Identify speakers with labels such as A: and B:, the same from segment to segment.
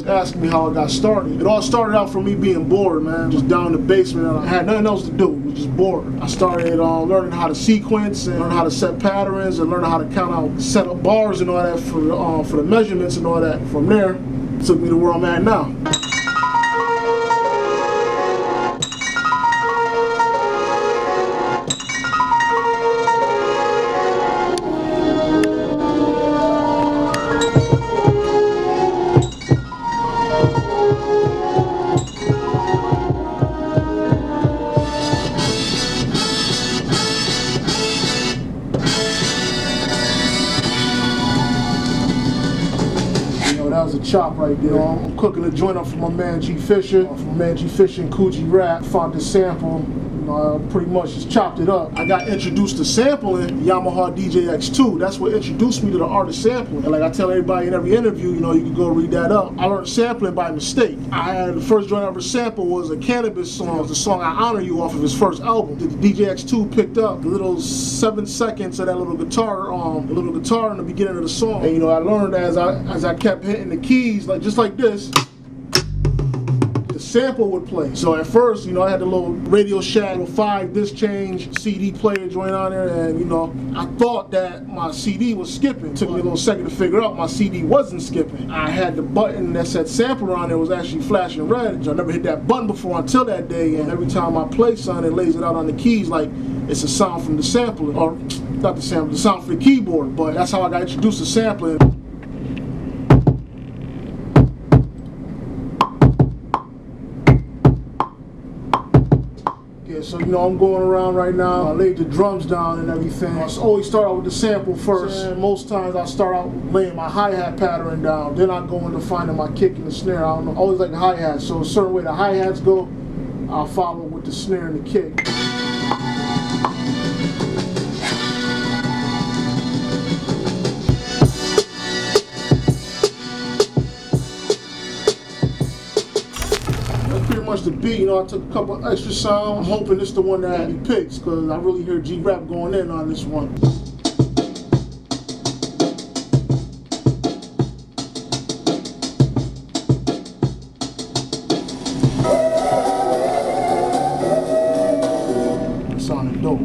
A: asking me how I got started. It all started out from me being bored, man. Just down in the basement, and I had nothing else to do. I was just bored. I started learning how to sequence and learn how to set patterns and learn how to count out, set up bars and all that for the measurements and all that. From there, it took me to where I'm at now. That was a chop right there. I'm cooking a joint up for my man G Fisher, and Coogee Rap. Found this sample, pretty much just chopped it up. I got introduced to sampling Yamaha DJX2. That's what introduced me to the art of sampling. And like I tell everybody in every interview, you can go read that up. I learned sampling by mistake. The first joint I ever sampled was a Cannabis song. It was the song I Honor You off of his first album. The DJX2 picked up the little 7 seconds of that little guitar in the beginning of the song. And I learned as I kept hitting the keys, just like this, the sample would play. So at first, I had the little Radio Shack 5 disc change CD player joint on there, and I thought that my CD was skipping. It took me a little second to figure out my CD wasn't skipping. I had the button that said sampler on there was actually flashing red. I never hit that button before until that day, and every time I play something, it lays it out on the keys like it's a sound from the sampler, or not the sampler, the sound from the keyboard. But that's how I got introduced to sampling. So I'm going around right now. I laid the drums down and everything. I always start out with the sample first. And most times I start out laying my hi-hat pattern down. Then I go into finding my kick and the snare. I always like the hi-hat. So a certain way the hi-hats go, I'll follow with the snare and the kick. The beat, I took a couple extra sounds. I'm hoping this is the one that he picks, because I really hear G-Rap going in on this one. It sounded dope.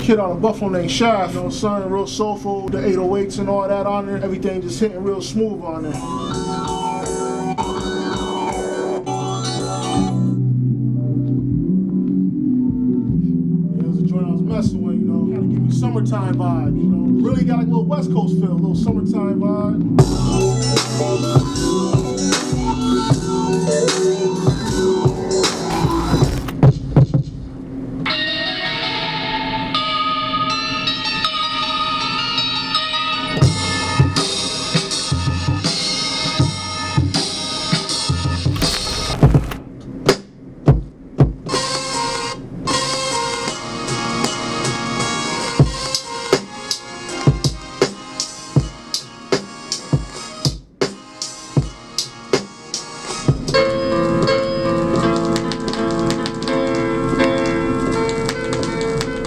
A: Kid on a Buffalo named Shaft, son, real soulful, the 808s and all that on there, everything just hitting real smooth on there. It was a joint I was messing with, gotta give me summertime vibe, really got like a little West Coast feel, a little summertime vibe.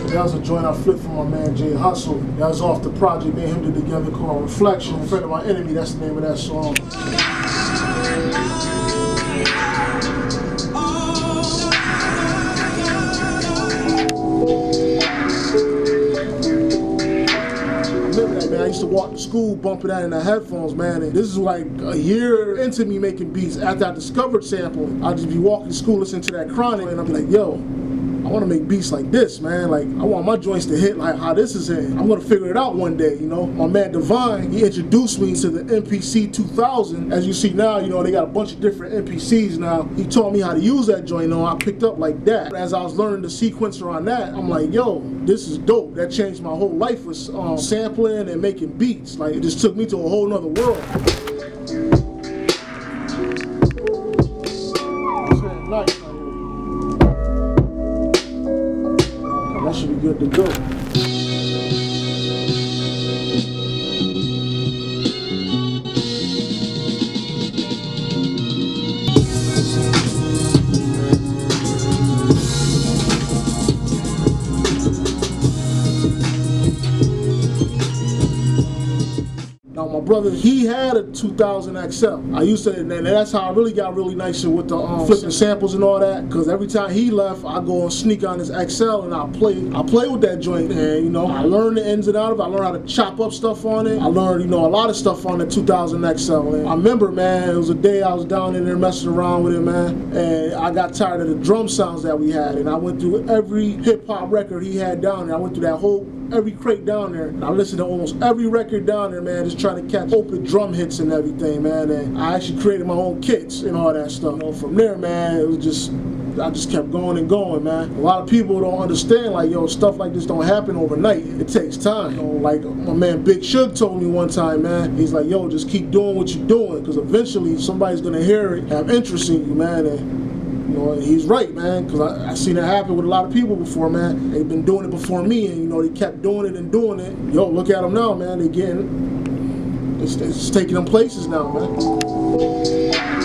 A: That was a joint I flipped from my man Jay Hustle. That was off the project me and him did together called Reflection. Friend of My Enemy, that's the name of that song. I used to walk to school bumping that in the headphones, man, and this is like a year into me making beats. After I discovered sampling, I'd just be walking to school listening to that Chronic, and I'm like, yo, I want to make beats like this, man. Like, I want my joints to hit like how this is hitting. I'm gonna figure it out one day, you know. My man Divine, he introduced me to the MPC 2000. As you see now, you know, they got a bunch of different MPCs now. He taught me how to use that joint, you know. I picked up like that. As I was learning the sequencer on that, I'm like, yo, this is dope. That changed my whole life with sampling and making beats. Like, it just took me to a whole nother world. Nice. That should be good to go. Now my brother, he had a 2000 XL. I used to, and that's how I really got really nice with the flipping samples and all that. Cause every time he left, I go and sneak on his XL and I play with that joint. And you know, I learned the ins and outs of it. I learned how to chop up stuff on it. I learned, you know, a lot of stuff on the 2000 XL. And I remember, man, it was a day I was down in there messing around with it, man. And I got tired of the drum sounds that we had. And I went through every hip hop record he had down there. I went through that whole every crate down there. And I listened to almost every record down there, man, just trying to catch open drum hits and everything, man. And I actually created my own kits and all that stuff. You know, from there, man, it was just, I just kept going and going, man. A lot of people don't understand, like, yo, stuff like this don't happen overnight. It takes time. You know, like my man Big Suge told me one time, man, he's like, yo, just keep doing what you're doing, because eventually somebody's gonna hear it, have interest in you, man. And you know, he's right, man, because I seen it happen with a lot of people before, man. They've been doing it before me, and you know, they kept doing it and doing it. Yo, look at them now, man. They getting, it's taking them places now, man.